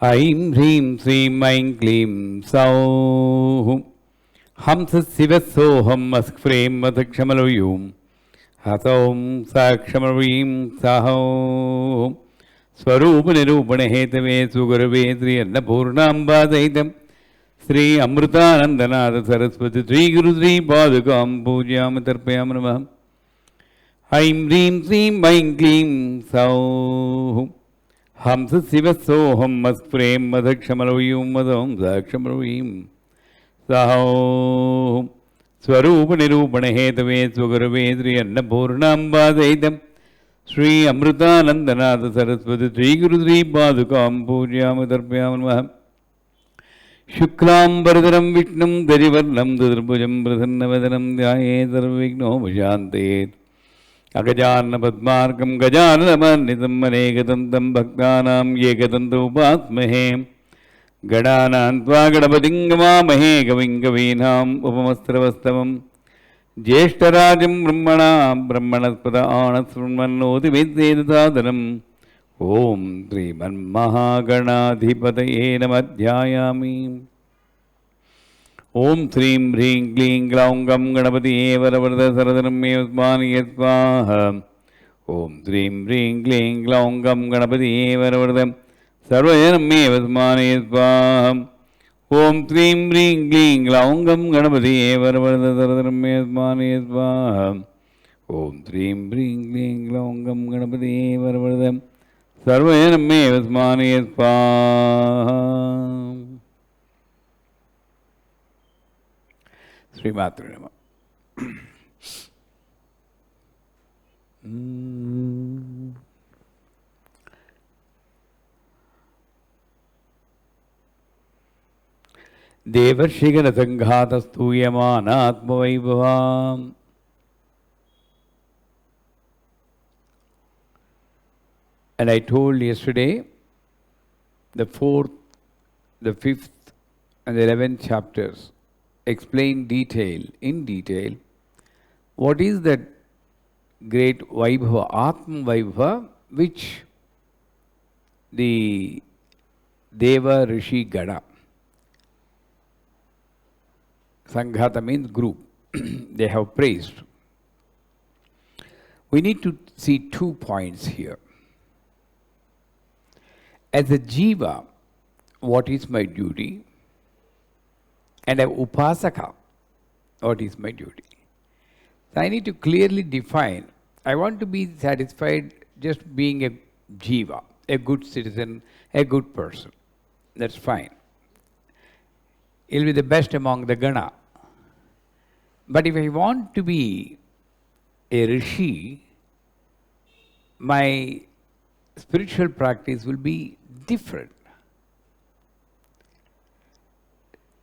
Aim Hrim Srim Aim Klim Sau Hamsa Sivasoham Askrem Matakshamaluyum Hasaum Sakshamaluyim Sahom Swarupa Nirupana Hetave Sugurave Sri Annapurnamba Saitam Sri Amrutanandanada Saraswati Sri Guru Sri Padukam Pujyam Tarpayam Namah Aim Hrim Srim Aim Klim Sau Hamsa Sivasoham Asprem Madhakshamalvayum Madham Dakshamalvayim Sahom Swarupa Nirupana Hetave Swagurave Sri Annapurnamba Saitam Sri Amrutanandanada Saraswati Sri Guru Sri Padukam Pujyam Tarpayam Namah Shuklam Bharadaram Vishnum Darivarnam Dudarbhujam Prasanavadanam Dhyaye Sarvigno Bhajante Agajana Padmarkam Gajana Manitam Manekatantam Bhaktanam Yekatantu Upasmahe Gadanantva Gadapatingamahe Gavingavinam Upamastravasthavam Jeshtarajam Brahmana Brahmanaspada Anasrunmannoti Vidsedatadanam Om Sri Manmahaganadhipataye Namadhyayami Om Srim Hrim Klim Glaungam Ganapatiye Varavarada Saradaram Mevasmani Svaha Om Srim Hrim Klim Glaungam Ganapatiye Varavarada Sarvajanam Mevasmani Svaha Om Srim Hrim Klim Glaungam Ganapatiye Varavarada Saradaram Mevasmani Svaha Om Srim Hrim Klim Glaungam Ganapatiye Varavarada Sarvajanam Mevasmani Svaha Srimatre Nama. Devarshigana Sanghata Stuyamana Atma Vaibhavam. And I told yesterday, the 4th, the 5th, and the 11th chapters explain in detail, what is that great Vaibhava, Atma Vaibhava, which the Deva Rishi Gada, Sanghata means group, they have praised. We need to see 2 points here. As a Jiva, what is my duty? And an Upasaka, what is my duty? So I need to clearly define. I want to be satisfied just being a Jiva, a good citizen, a good person. That's fine. He'll be the best among the Gana. But if I want to be a Rishi, my spiritual practice will be different.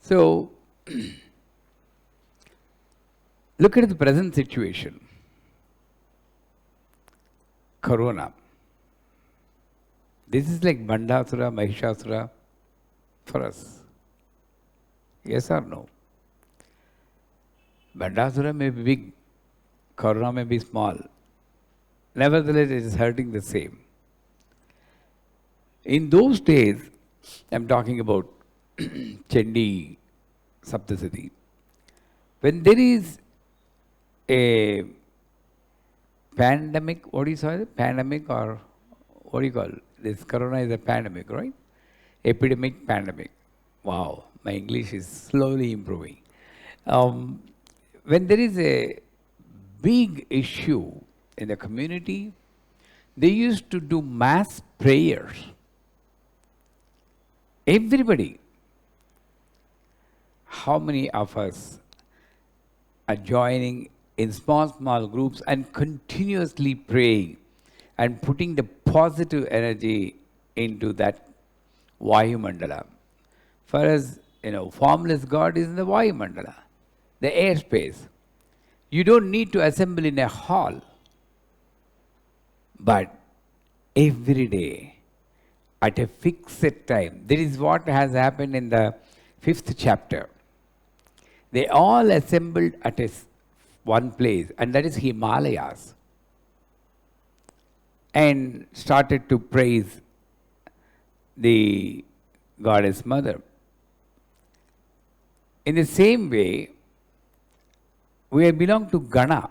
So, look at the present situation. Corona. This is like Bandasura, Mahishasura for us. Yes or no? Bandasura may be big, Corona may be small. Nevertheless, it is hurting the same. In those days, I'm talking about Chandi Saptasati. When there is a pandemic, what do you say? Pandemic, or what do you call it? This Corona is a pandemic, right? Epidemic, pandemic. Wow, my English is slowly improving. When there is a big issue in the community, they used to do mass prayers. Everybody. How many of us are joining in small groups and continuously praying and putting the positive energy into that Vayu Mandala? For us, formless God is in the Vayu Mandala, the airspace. You don't need to assemble in a hall, but every day at a fixed time. This is what has happened in the 5th chapter. They all assembled at one place, and that is Himalayas, and started to praise the Goddess Mother. In the same way, we belong to Gana.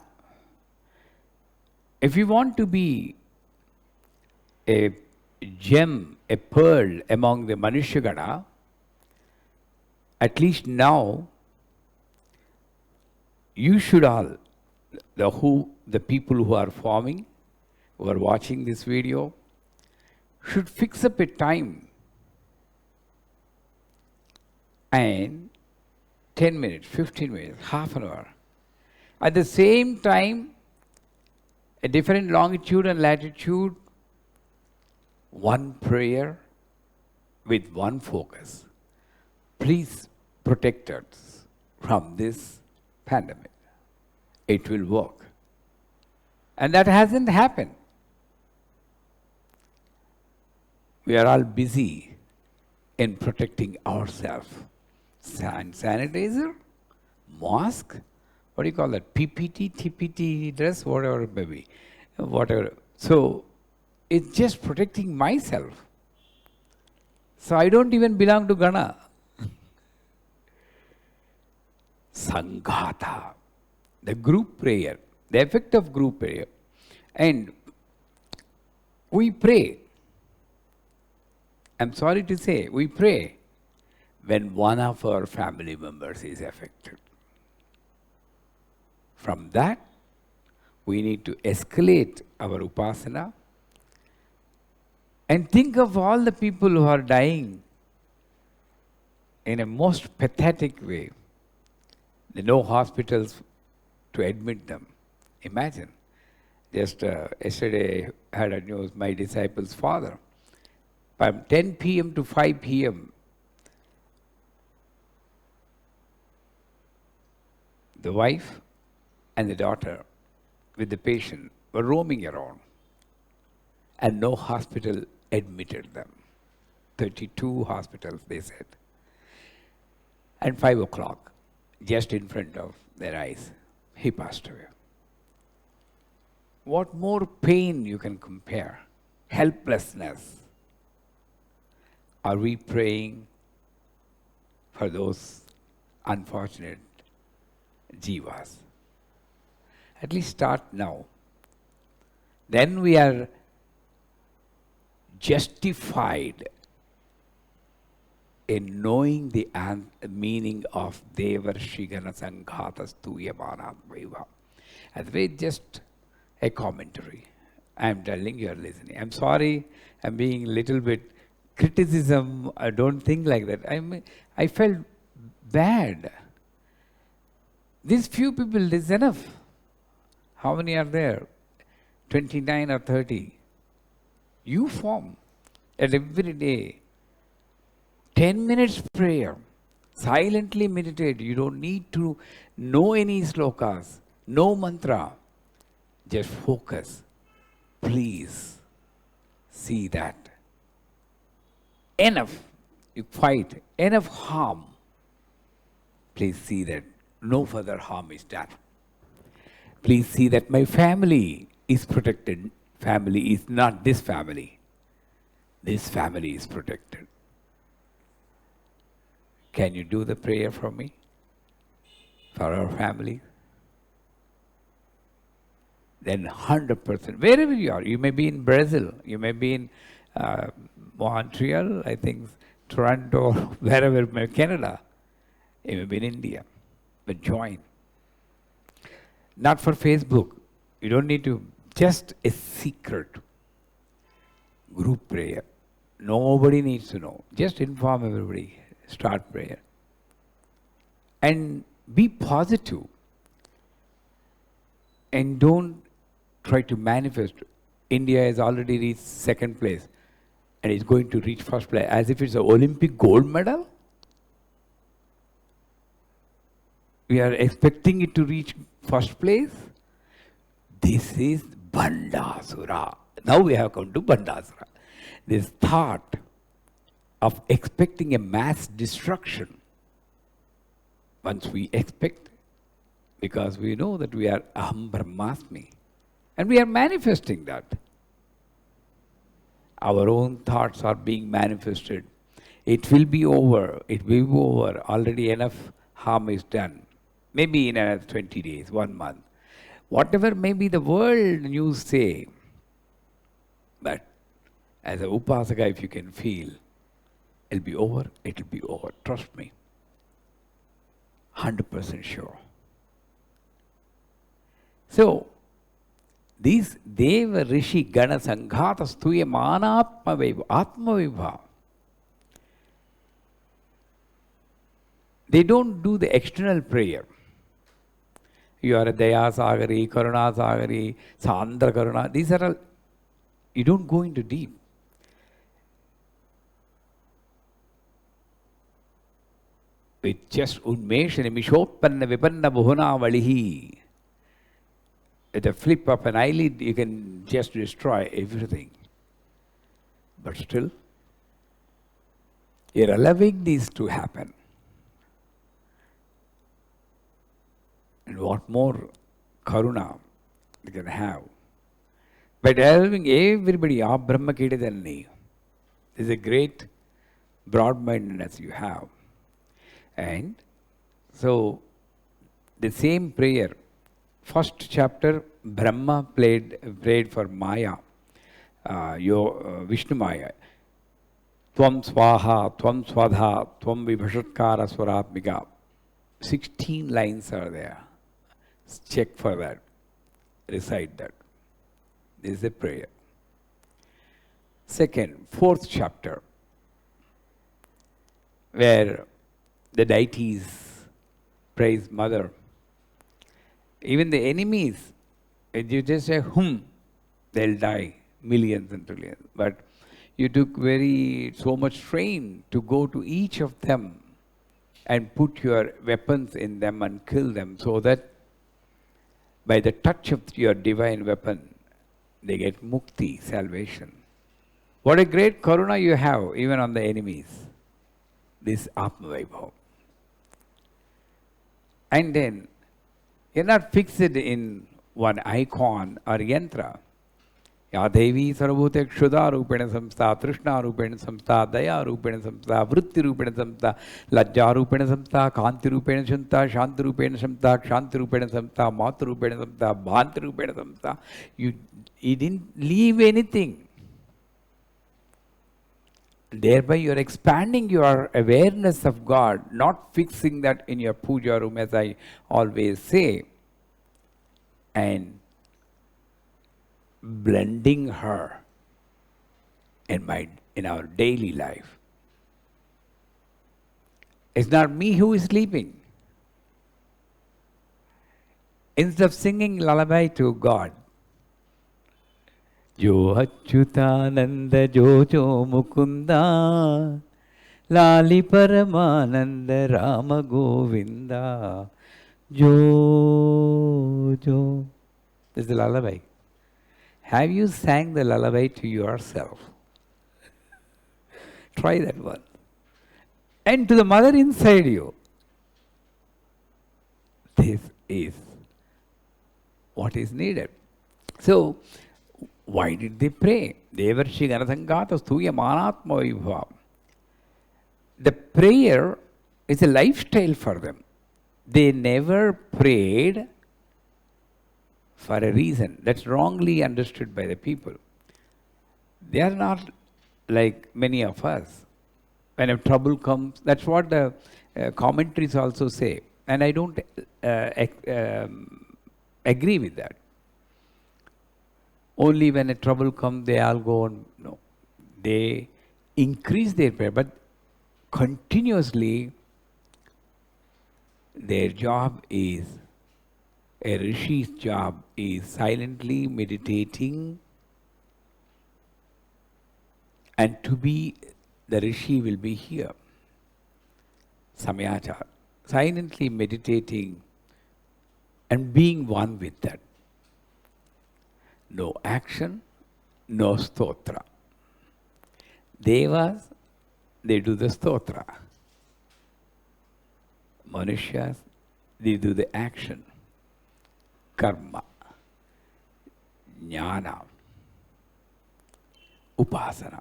If you want to be a gem, a pearl among the Manushya Gana, at least now, you should all, the people who are forming, who are watching this video, should fix up a time and 10 minutes, 15 minutes, half an hour. At the same time, a different longitude and latitude, one prayer with one focus. Please protect us from this pandemic. It will work. And that hasn't happened. We are all busy in protecting ourselves. Sanitizer, mask, what do you call that? PPT, TPT dress, whatever it may be. Whatever. So it's just protecting myself. So I don't even belong to Gana. Sanghata, the group prayer, the effect of group prayer. And we pray. I'm sorry to say, we pray when one of our family members is affected. From that, we need to escalate our upasana and think of all the people who are dying in a most pathetic way. There are no hospitals to admit them. Imagine. Just yesterday I had a news, my disciple's father. From 10 p.m. to 5 p.m., the wife and the daughter with the patient were roaming around and no hospital admitted them. 32 hospitals, they said. And 5 o'clock, just in front of their eyes, he passed away. What more pain you can compare? Helplessness. Are we praying for those unfortunate jivas? At least start now. Then we are justified in knowing the meaning of Devarshigana Sanghatas Tuyamanat Vaiva. As way just a commentary. I am telling you are listening. I'm sorry, I'm being a little bit criticism. I don't think like that. I felt bad. These few people is enough. How many are there? 29 or 30. You form at every day 10 minutes prayer. Silently meditate. You don't need to know any slokas, no mantra. Just focus. Please see that. Enough. You fight. Enough harm. Please see that no further harm is done. Please see that my family is protected. Family is not this family. This family is protected. Can you do the prayer for me? For our family? Then 100%, wherever you are, you may be in Brazil, you may be in Montreal, I think Toronto, wherever, Canada, you may be in India, but join. Not for Facebook, you don't need to, just a secret group prayer. Nobody needs to know, just inform everybody, start prayer. And be positive and don't try to manifest. India has already reached second place and is going to reach first place as if it's an Olympic gold medal. We are expecting it to reach first place. This is Bandasura. Now we have come to Bandasura. This thought of expecting a mass destruction. Once we expect, because we know that we are Aham Brahmasmi. And we are manifesting that. Our own thoughts are being manifested It will be over. It will be over. Already enough harm is done. Maybe in another 20 days, 1 month. Whatever maybe the world news say, but as a upasaka, if you can feel, it'll be over, it'll be over. Trust me. 100% sure. So, these Deva Rishi Gana Sanghata Stuya Manatma Vibha, Atma Vibha. They don't do the external prayer. You are a Daya Sagari, Karuna Sagari, Sandra Karuna. These are all, you don't go into deep. With just Unmesh and Mishotpanna Vipanna Bhuna Valihi. At a flip of an eyelid, you can just destroy everything. But still, you're allowing these to happen. And what more karuna you can have? By allowing everybody, Brahma Kidadanni, is a great broad-mindedness you have. And so, the same prayer, first chapter, Brahma prayed for Maya, Vishnu Maya. Tvam Swaha, Tvam Swadha, Tvam Vibhashatkara Swaratmika. 16 lines are there. Check for that. Recite that. This is a prayer. Second, fourth chapter, where the deities praise Mother. Even the enemies, if you just say they'll die, millions and trillions. But you took so much strain to go to each of them and put your weapons in them and kill them, so that by the touch of your divine weapon, they get mukti, salvation. What a great karuna you have, even on the enemies. This Atma Vaibhav. And then, you're not fixed in one icon or yantra. Ya Devi Sarvabhuta Kshuda Rupena Samstha, Trishna Rupena Samstha, Daya Rupena Samstha, Vritti Rupena Samstha, Lajja Rupena Samstha, Kanti Rupena Samstha, Shanti Rupena Samstha, Kshanti Rupena Samstha, Mata Rupena Samstha, Bhanti Rupena Samstha. You didn't leave anything. Thereby you are expanding your awareness of God, not fixing that in your puja room, as I always say, and blending her in our daily life. It's not me who is sleeping. Instead of singing lullaby to God, Jo Achyutananda Jojo Mukunda Lali Paramananda Rama Govinda Jo. This is the lullaby. Have you sang the lullaby to yourself? Try that one. And to the mother inside you. This is what is needed. So, why did they pray? Devarshi Ganasangata Stuya Manatma Vibhav. The prayer is a lifestyle for them. They never prayed for a reason. That's wrongly understood by the people. They are not like many of us. When a trouble comes, that's what the commentaries also say. And I don't agree with that. Only when a trouble comes, they all go on. No. They increase their prayer, but continuously their job is, a rishi's job is silently meditating, and to be, the rishi will be here. Samayachar. Silently meditating and being one with that. No action, no stotra. Devas, they do the stotra. Manushyas, they do the action. Karma, jnana, upasana.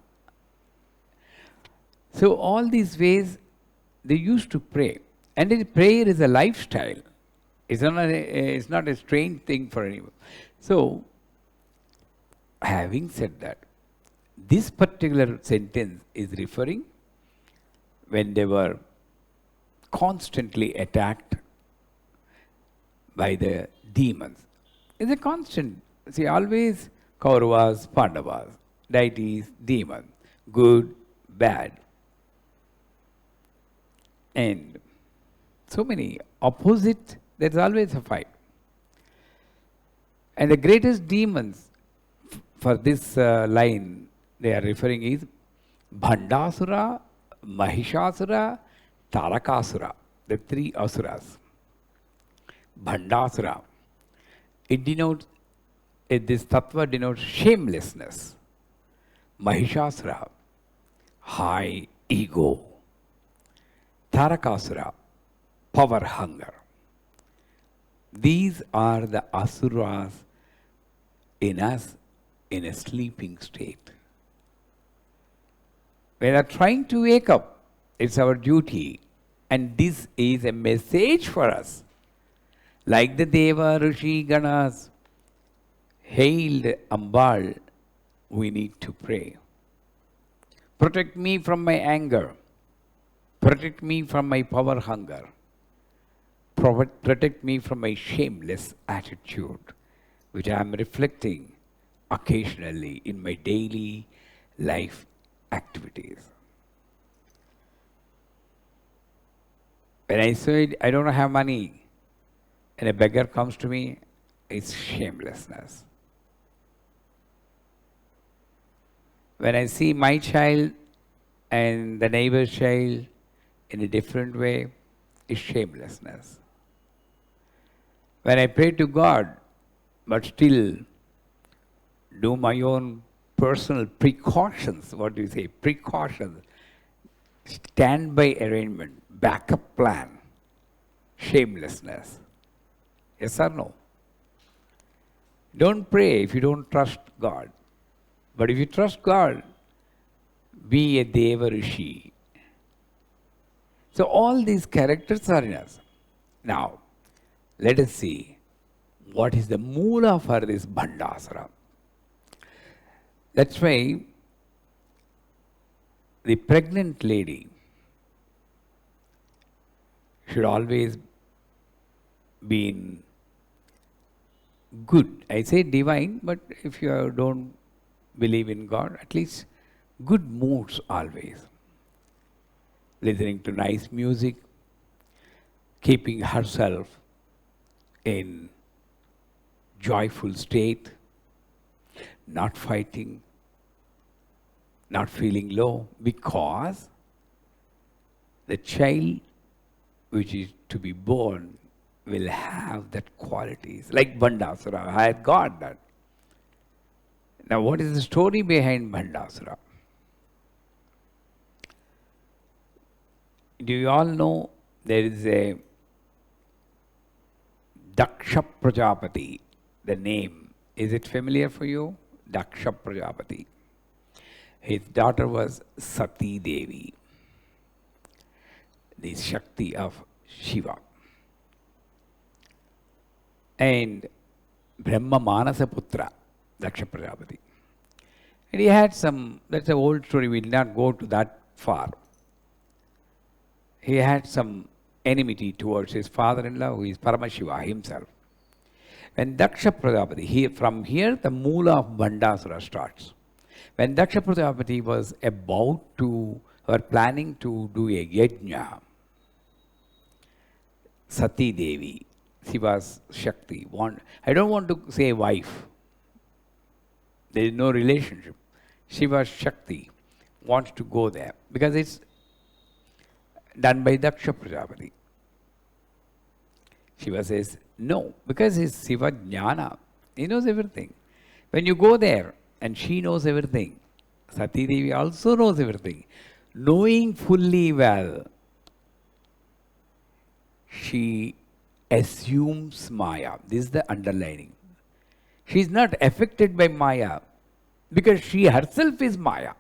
So all these ways they used to pray. And prayer is a lifestyle. It's not a strange thing for anyone. So, having said that, this particular sentence is referring when they were constantly attacked by the demons. It's a constant. See, always Kauravas, Pandavas, deities, demons, good, bad. And so many opposite, there's always a fight. And the greatest demons for this line they are referring is Bhandasura, Mahishasura, Tarakasura, the three asuras. Bhandasura, it denotes, this tattva denotes shamelessness. Mahishasura, high ego. Tarakasura, power hunger. These are the asuras in us in a sleeping state. We are trying to wake up. It's our duty. And this is a message for us. Like the Deva, Rishi, Ganas hailed Ambal, we need to pray. Protect me from my anger. Protect me from my power hunger. Protect me from my shameless attitude, which I am reflecting occasionally in my daily life activities. When I say I don't have money and a beggar comes to me, it's shamelessness. When I see my child and the neighbor's child in a different way, it's shamelessness. When I pray to God, but still do my own personal precautions, what do you say? Precautions, standby arrangement, backup plan, shamelessness. Yes or no? Don't pray if you don't trust God. But if you trust God, be a Deva Rishi. So all these characters are in us. Now, let us see what is the moola for this Bhandasura. That's why the pregnant lady should always be in good. I say divine, but if you don't believe in God, at least good moods always. Listening to nice music, keeping herself in joyful state, not fighting, not feeling low, because the child which is to be born will have that qualities. Like Bhandasura, I had got that. Now what is the story behind Bhandasura? Do you all know there is a Daksha Prajapati, the name. Is it familiar for you? Daksha Prajapati. His daughter was Sati Devi, the Shakti of Shiva. And Brahma Manasa Putra, Daksha Prajapati. And he had some, that's an old story, we will not go to that far. He had some enmity towards his father-in-law, who is Paramashiva himself. When Daksha Prajapati, from here the moola of Bhandasura starts. When Daksha Prajapati was about to, or planning to do a yajna, Sati Devi, she was Shakti. I don't want to say wife. There is no relationship. She was Shakti, wants to go there because it's done by Daksha Prajapati. Shiva says, no, because he's Shiva Jnana. He knows everything. When you go there, and she knows everything, Sati Devi also knows everything. Knowing fully well, she assumes Maya. This is the underlining. She is not affected by Maya because she herself is Maya.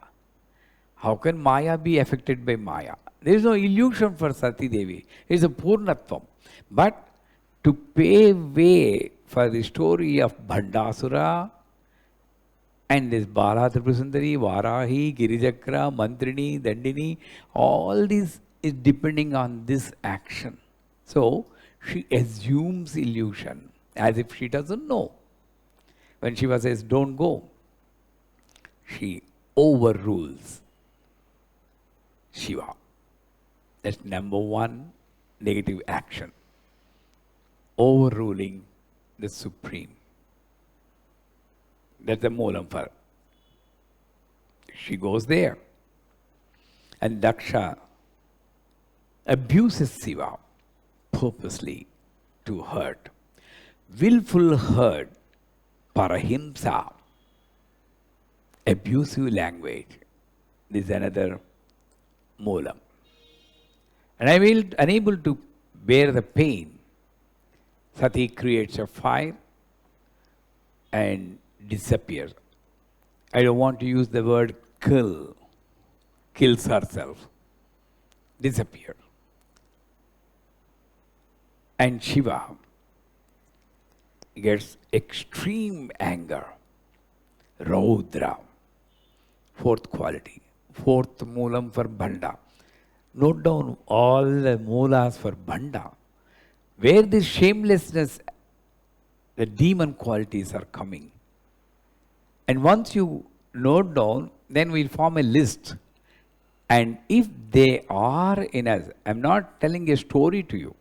How can Maya be affected by Maya? There is no illusion for Sati Devi. It is a Purnatvam. But to pave way for the story of Bhandasura and this Bala Tripurasundari, Varahi, Girijakra, Mantrini, Dandini, all this is depending on this action. So she assumes illusion as if she doesn't know. When Shiva says, don't go, she overrules Shiva. That's number one negative action. Overruling the Supreme. That's the moolam for her. She goes there. And Daksha abuses Shiva purposely to hurt. Willful hurt, parahimsa, abusive language. This is another moolam. And I will unable to bear the pain. Sati creates a fire and disappears. I don't want to use the word kill. Kills herself. Disappears. And Shiva gets extreme anger. Raudra. Fourth quality. Fourth moolam for Bhanda. Note down all the moolas for Bhanda. Where this shamelessness, the demon qualities are coming. And once you note down, then we'll form a list. And if they are in us, I'm not telling a story to you.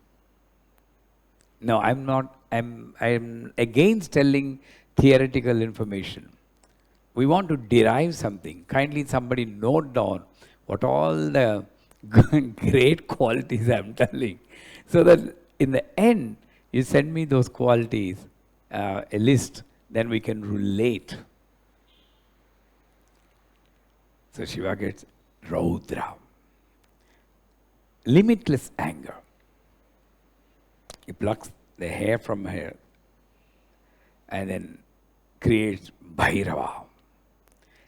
No, I'm not. I'm against telling theoretical information. We want to derive something. Kindly somebody note down what all the great qualities I'm telling. So that in the end, you send me those qualities, a list, then we can relate. So Shiva gets Raudra. Limitless anger. He plucks the hair from her and then creates Bhairava.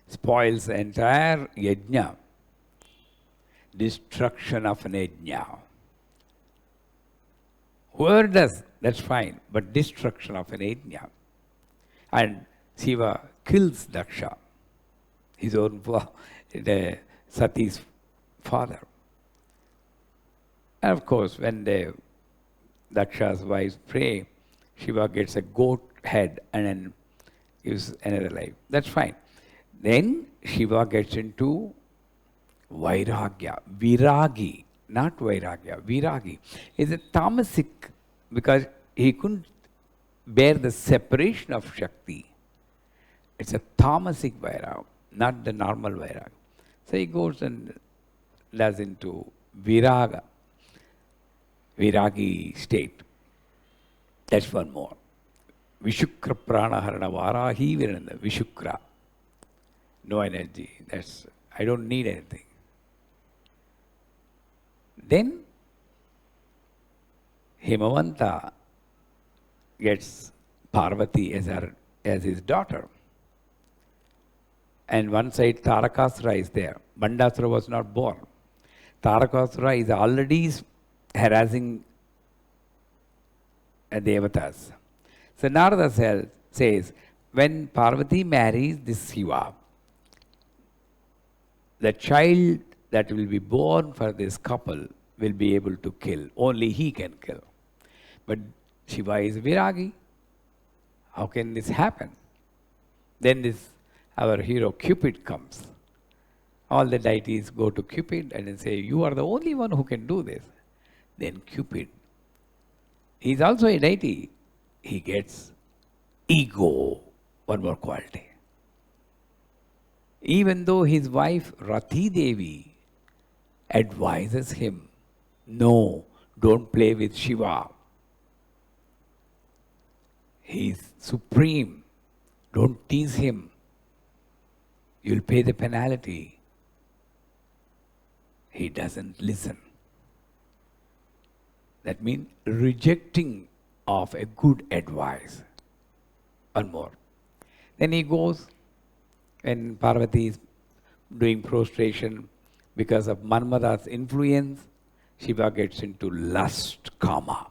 Spoils the entire yajna. Destruction of an yajna. Whoever does, that's fine, but destruction of an yajna. And Shiva kills Daksha, his own the Sati's father. And of course, when the Daksha's wives pray, Shiva gets a goat head and then gives another life. That's fine. Then Shiva gets into Vairagya, Viragi, not Vairagya, Viragi. Is a tamasic because he couldn't bear the separation of Shakti. It's a tamasic Vairag, not the normal Vairag. So he goes and does into Viraga, Viragi state. That's one more. Vishukra Pranaharana Varahi Virananda, Vishukra. No energy. That's I don't need anything. Then Himavanta gets Parvati as his daughter. And one side Tarakasura is there. Bandasura was not born. Tarakasura is already harassing Devatas. So Narada says, when Parvati marries this Shiva, the child that will be born for this couple will be able to kill. Only he can kill. But Shiva is Viragi. How can this happen? Then our hero Cupid comes. All the deities go to Cupid and say, you are the only one who can do this. Then Cupid, he is also a deity. He gets ego, one more quality. Even though his wife Rati Devi advises him, no, don't play with Shiva. He is supreme. Don't tease him. You'll pay the penalty. He doesn't listen. That means rejecting of a good advice. One more. Then he goes, when Parvati is doing prostration. Because of Manmada's influence, Shiva gets into lust, kama.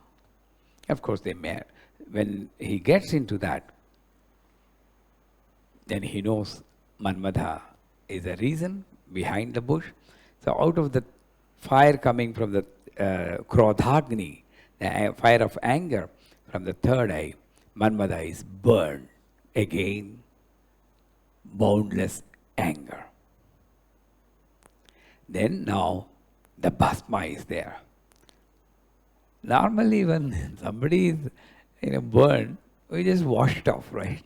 Of course, when he gets into that, then he knows Manmada is the reason behind the bush. So out of the fire coming from the Krodhagni, the fire of anger from the third eye, Manmada is burned. Again, boundless anger. Then now the bhasma is there. Normally when somebody is burned, we just wash it off, right?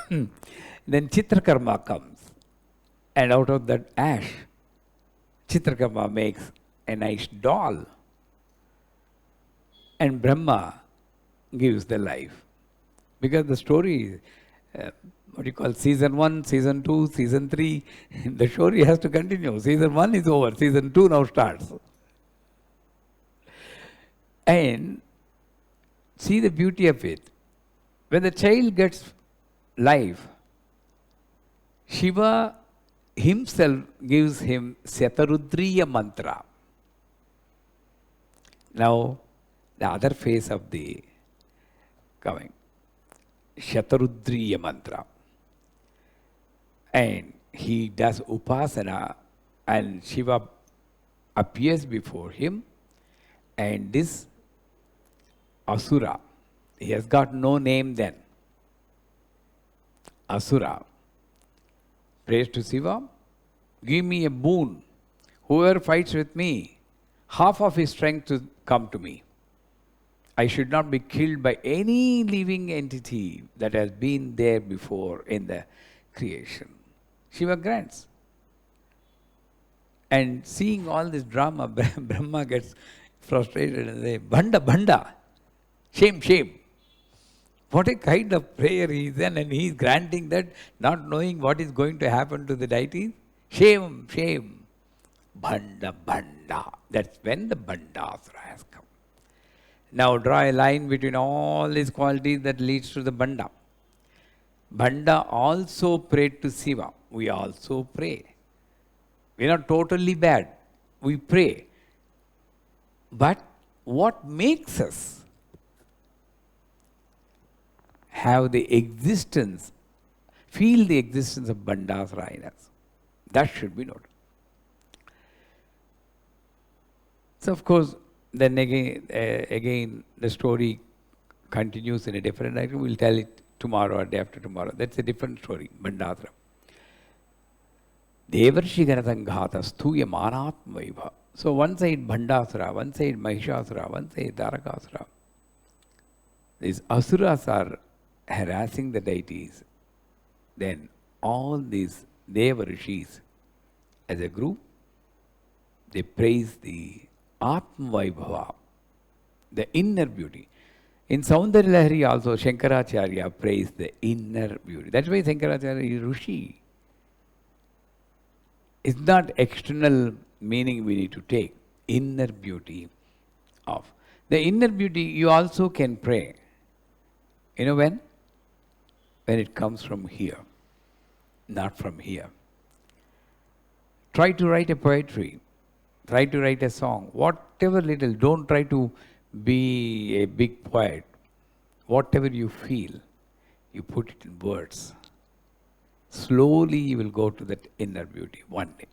Then Chitrakarma comes, and out of that ash, Chitrakarma makes a nice doll, and Brahma gives the life. Because the story is, what you call season 1, season 2, season 3, the story has to continue. Season 1 is over, season 2 now starts. And see the beauty of it. When the child gets life, Shiva himself gives him Shatarudriya mantra. Now, the other phase of the coming, Shatarudriya mantra. And he does upasana, and Shiva appears before him, and this Asura, he has got no name then. Asura prays to Shiva, give me a boon. Whoever fights with me, half of his strength to come to me. I should not be killed by any living entity that has been there before in the creation. Shiva grants. And seeing all this drama, Brahma gets frustrated and says, Bhanda, Bhanda, shame, shame. What a kind of prayer he is in, and he is granting that, not knowing what is going to happen to the deities. Shame, shame. Bhanda, Bhanda. That's when the Bhandasura has come. Now draw a line between all these qualities that leads to the Bhanda. Bhanda also prayed to Shiva. We also pray. We are not totally bad. We pray. But what makes us have the existence, feel the existence of Bhandasura in us? That should be noted. So of course, then again the story continues in a different direction. We'll tell it tomorrow or day after tomorrow. That's a different story, Bhandasura. Devarshi Ganatanghata Stuya Manatmaiva. So one side Bhandasura, one side Mahishasura, one side Tarakasura. These asuras are harassing the deities. Then all these Devarishis as a group, they praise the Atmavaibhava, the inner beauty. In Saundarya Lahari also, Shankaracharya praised the inner beauty. That's why Shankaracharya is Rishi. It's not external meaning we need to take. Inner beauty of. The inner beauty you also can pray. You know when? When it comes from here, not from here. Try to write a poetry. Try to write a song. Whatever little. Don't try to be a big poet. Whatever you feel, you put it in words. Slowly you will go to that inner beauty one day.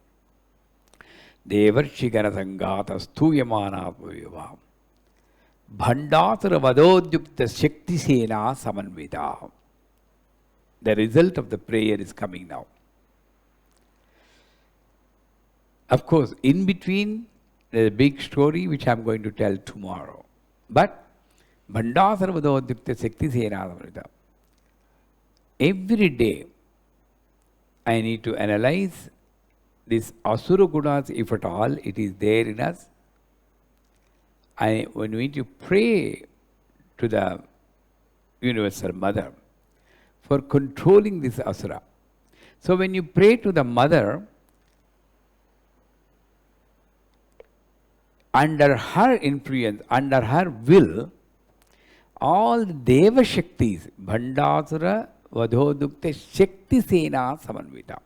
Devarshi Ganasangata Stuyamana Bhuyavam Bhandasura Vadodyukta Shakti Sena Samanvita. The result of the prayer is coming now. Of course, in between, there's a big story which I'm going to tell tomorrow. But Bhandasura Vadodyukta Shakti Sena Samanvita. Every day, I need to analyze this Asura Gunas, if at all it is there in us. When we need to pray to the Universal Mother for controlling this Asura. So when you pray to the Mother, under her influence, under her will, all the Deva Shaktis, Bhandasura Vadhodukta Shakti Sena Samanvita.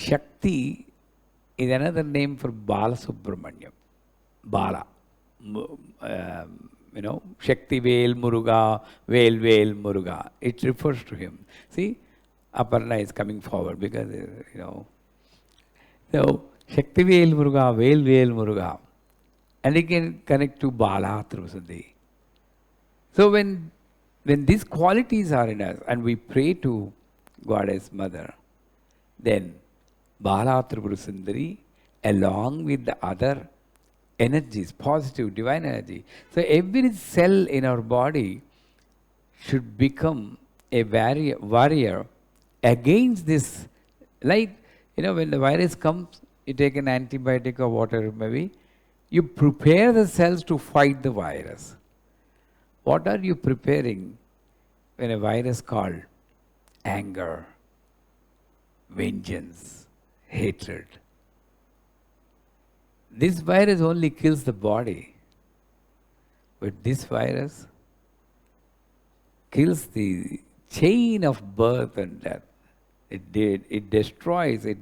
Shakti is another name for Bala Subramanyam. Bala. Shakti Vel Muruga, Vel Muruga. It refers to him. See, Aparna is coming forward because, So, Shakti Vel Muruga, Vel Muruga. And it can connect to Bala Trivasundi. So when these qualities are in us and we pray to Goddess Mother, then Bala Trivasundari along with the other energies, positive, divine energy. So every cell in our body should become a warrior against this. Like, when the virus comes, you take an antibiotic or whatever it may be, you prepare the cells to fight the virus. What are you preparing when a virus called anger, vengeance, hatred? This virus only kills the body, but this virus kills the chain of birth and death. It destroys, it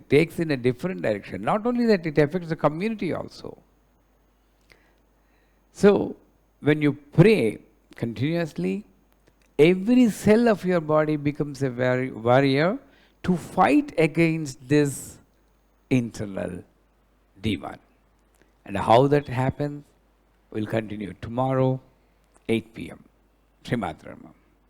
takes in a different direction. Not only that, it affects the community also. So, when you pray continuously, every cell of your body becomes a warrior to fight against this internal demon. And how that happens, we'll continue tomorrow, 8 p.m. Srimad Rama.